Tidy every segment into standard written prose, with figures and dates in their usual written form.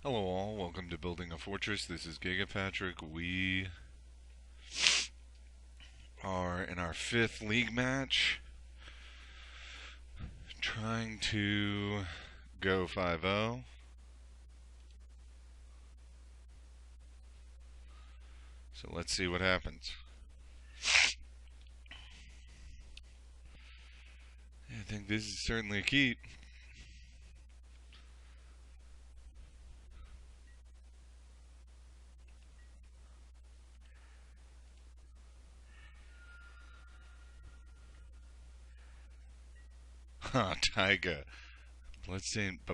Hello all, welcome to Building a Fortress. This is Gigapatrick. We are in our 5th league match, trying to go 5-0. So let's see what happens. I think this is certainly a keep. Ha, Taiga.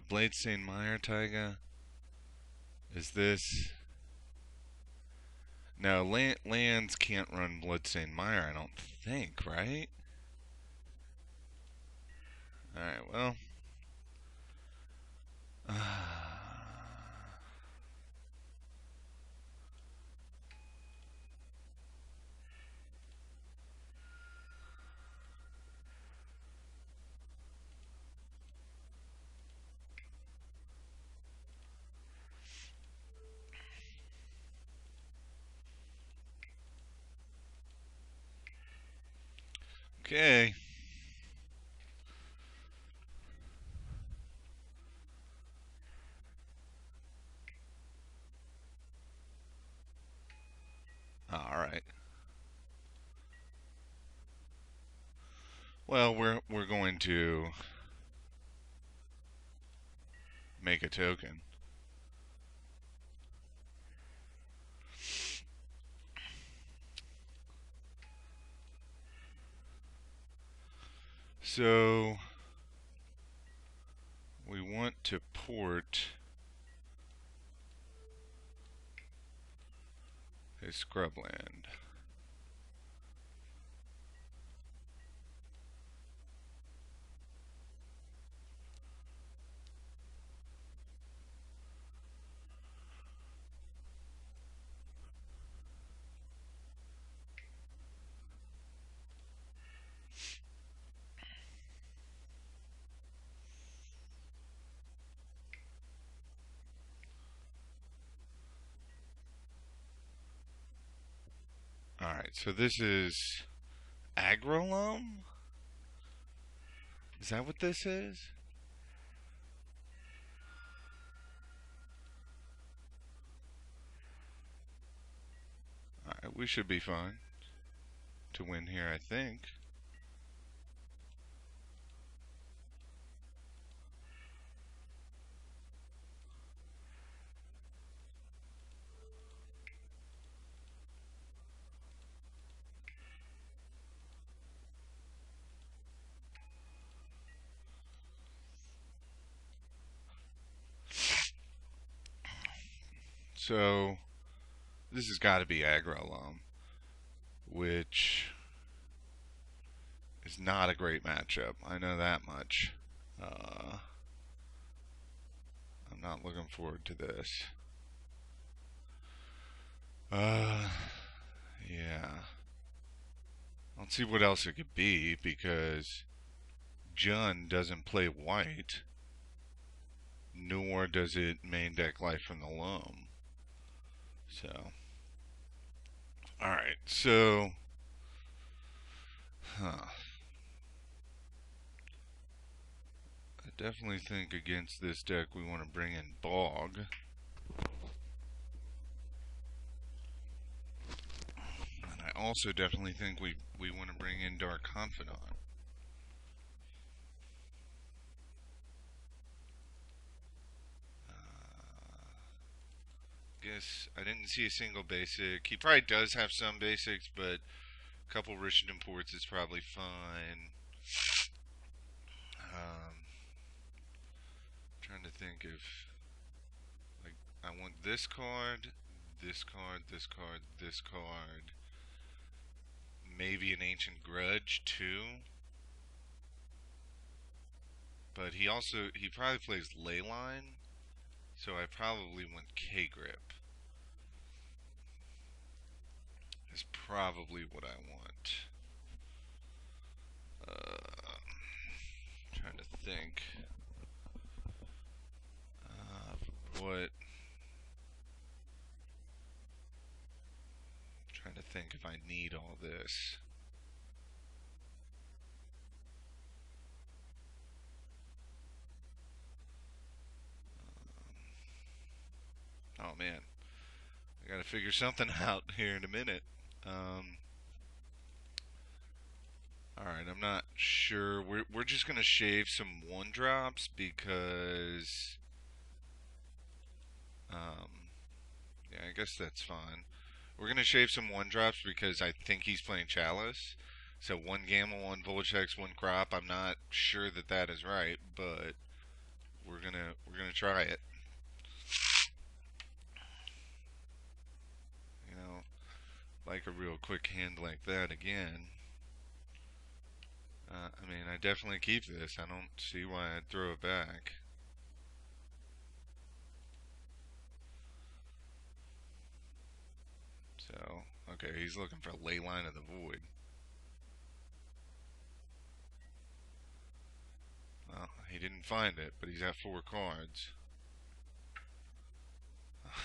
Blade Meyer Taiga. Is this... No, lands can't run Bloodstained Mire, I don't think, right? Alright, well. Okay. Alright. Well, we're going to make a token. So we want to port his scrubland. Alright, so this is Aggro Loam? Is that what this is? Alright, we should be fine to win here, I think. So, this has got to be Aggro Loam, which is not a great matchup. I know that much. I'm not looking forward to this. Yeah. I don't see what else it could be because Jun doesn't play white, nor does it main deck Life from the Loam. So, alright, so, I definitely think against this deck we want to bring in Bog. And I also definitely think we want to bring in Dark Confidant. Guess I didn't see a single basic. He probably does have some basics, but a couple Rishon imports is probably fine. Trying to think if, like, I want this card, this card, this card, this card. Maybe an Ancient Grudge too. But he probably plays Leyline, so I probably want K-Grip. Is probably what I want. Trying to think. What need all this. Oh man, I gotta figure something out here in a minute. Um, all right, I'm not sure. We're just gonna shave some one drops because yeah, I guess that's fine. We're gonna shave some one drops because I think he's playing Chalice. So one Gamma, one Vortex, one Crop. I'm not sure that that is right, but we're gonna try it. You know, like a real quick hand like that again. I mean, I definitely keep this. I don't see why I'd throw it back. So, okay, he's looking for Leyline of the Void. Well, he didn't find it, but he's at 4 cards.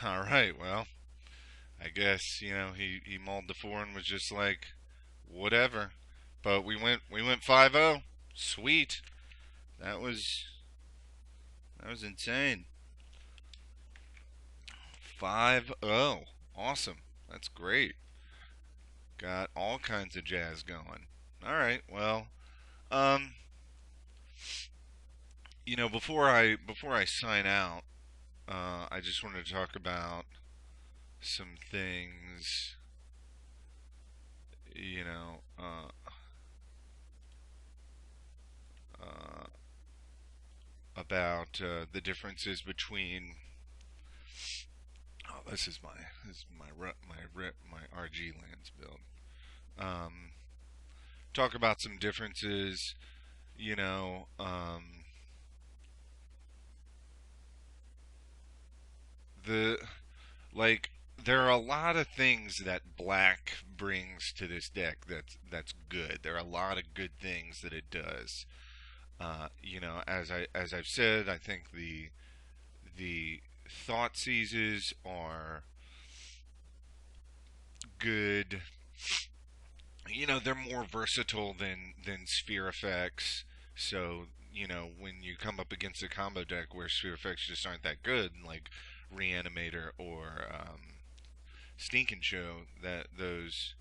All right, well, I guess he mauled the four and was just like, whatever. But we went 5-0. Sweet. That was that was insane. 5-0. Awesome. That's great. Got all kinds of jazz going. All right. Well, um, before I sign out, I just wanted to talk about some things. You know, uh, about the differences between. Oh, this is my RG lands build. Um, Talk about some differences. You know, the like there are a lot of things that black brings to this deck that's good. There are a lot of good things that it does. As I've said, I think the thought seizes are good. They're more versatile than sphere effects. So when you come up against a combo deck where sphere effects just aren't that good, like Reanimator or Stink and Show, that those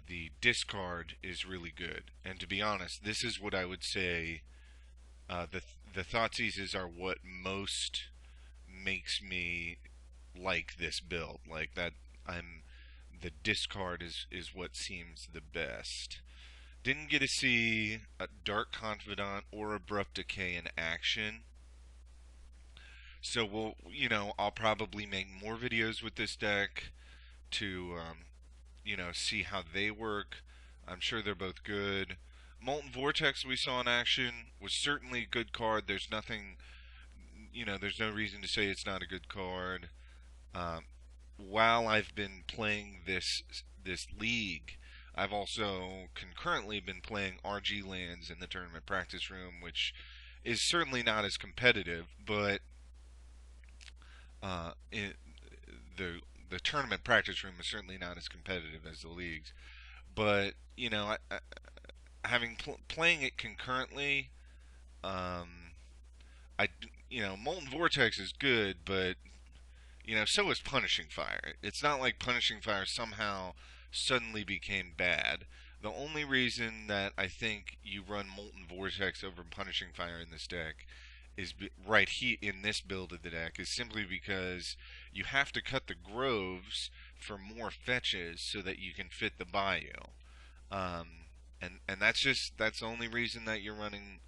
the discard is really good. And to be honest, this is what I would say. The thought seizes are what most makes me like this build. Like that, I'm the discard is what seems the best. Didn't get to see a Dark Confidant or Abrupt Decay in action. So I'll probably make more videos with this deck to, see how they work. I'm sure they're both good. Molten Vortex we saw in action was certainly a good card. There's nothing, there's no reason to say it's not a good card. Um, while I've been playing this league, I've also concurrently been playing RG lands in the tournament practice room, which is certainly not as competitive, but it, the tournament practice room is certainly not as competitive as the leagues. But having playing it concurrently, um, I Molten Vortex is good, but so is Punishing Fire. It's not like Punishing Fire somehow suddenly became bad. The only reason that I think you run Molten Vortex over Punishing Fire in this deck right in this build of the deck is simply because you have to cut the groves for more fetches so that you can fit the bayou. Um, and that's the only reason that you're running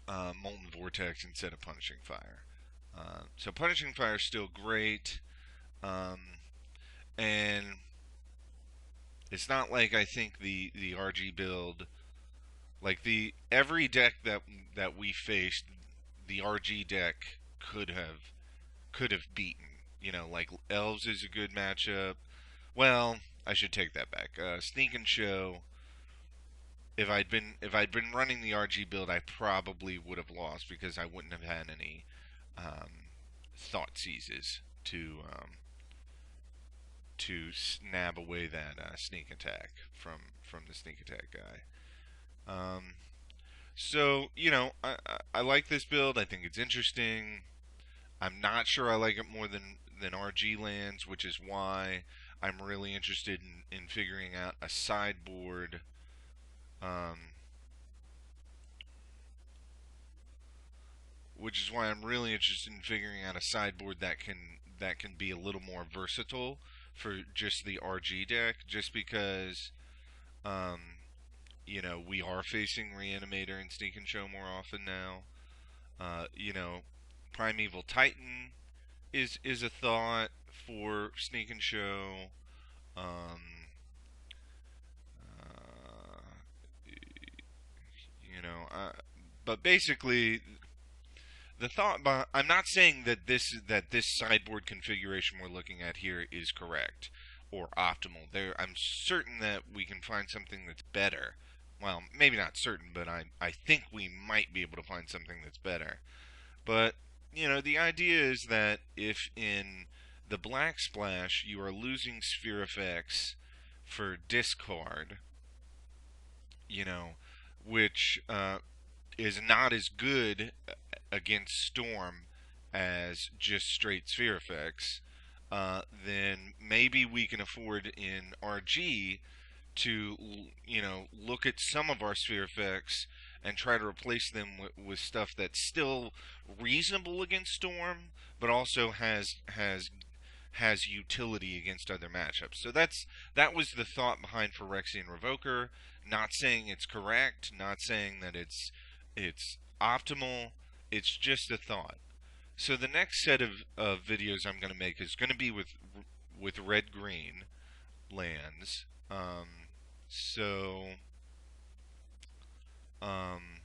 Molten Vortex instead of Punishing Fire. So Punishing Fire is still great, um, and it's not like I think the RG build, like the every deck that we faced, the RG deck could have beaten. Like Elves is a good matchup. Well, I should take that back. Sneak and Show. If I'd been running the RG build, I probably would have lost because I wouldn't have had any thought seizes to snap away that sneak attack from the sneak attack guy. Um, so I like this build. I think it's interesting. I'm not sure I like it more than RG lands, which is why I'm really interested in figuring out a sideboard. Um, which is why I'm really interested in figuring out a sideboard that can be a little more versatile for just the RG deck. Just because um, we are facing Reanimator and Sneak and Show more often now. Primeval Titan is a thought for Sneak and Show. Um, uh, but basically, the thought. I'm not saying that this sideboard configuration we're looking at here is correct or optimal. I'm certain that we can find something that's better. Well, maybe not certain, but I think we might be able to find something that's better. But the idea is that if in the black splash you are losing sphere effects for discard, you know, which is not as good against Storm as just straight sphere effects, then maybe we can afford in RG to look at some of our sphere effects and try to replace them with stuff that's still reasonable against Storm, but also has utility against other matchups. So that was the thought behind Phyrexian Revoker. Not saying it's correct, not saying that it's optimal. It's just a thought. So the next set of videos I'm going to make is going to be with red green lands. So um,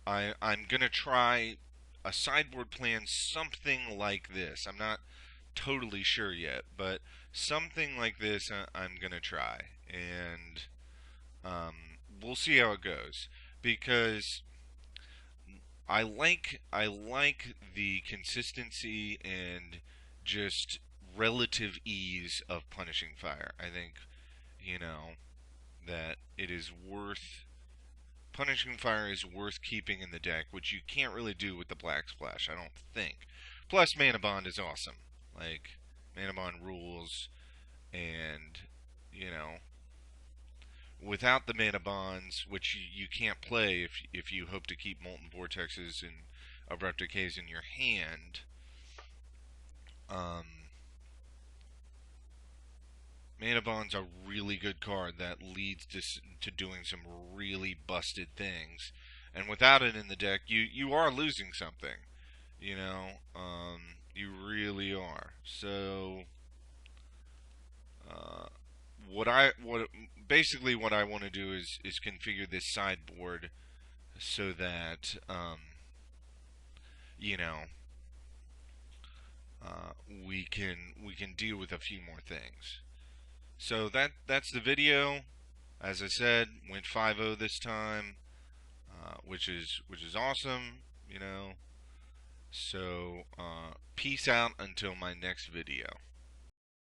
I'm going to try a sideboard plan something like this. I'm not totally sure yet, but something like this I'm going to try. And um, we'll see how it goes. Because I like the consistency and just relative ease of punishing fire. I think you know that it is worth punishing fire is worth keeping in the deck, which you can't really do with the black splash, I don't think. Plus, mana bond is awesome. Like mana bond rules, and you know without the mana bonds, which you can't play if you hope to keep Molten Vortexes and Abrupt Decays in your hand. Um, Mana Bond's a really good card that leads to doing some really busted things, and without it in the deck, you are losing something. You really are. So, uh, what basically what I want to do is configure this sideboard so that you know we can deal with a few more things. So that's the video. As I said, went 5-0 this time, which is awesome. You know. So peace out until my next video.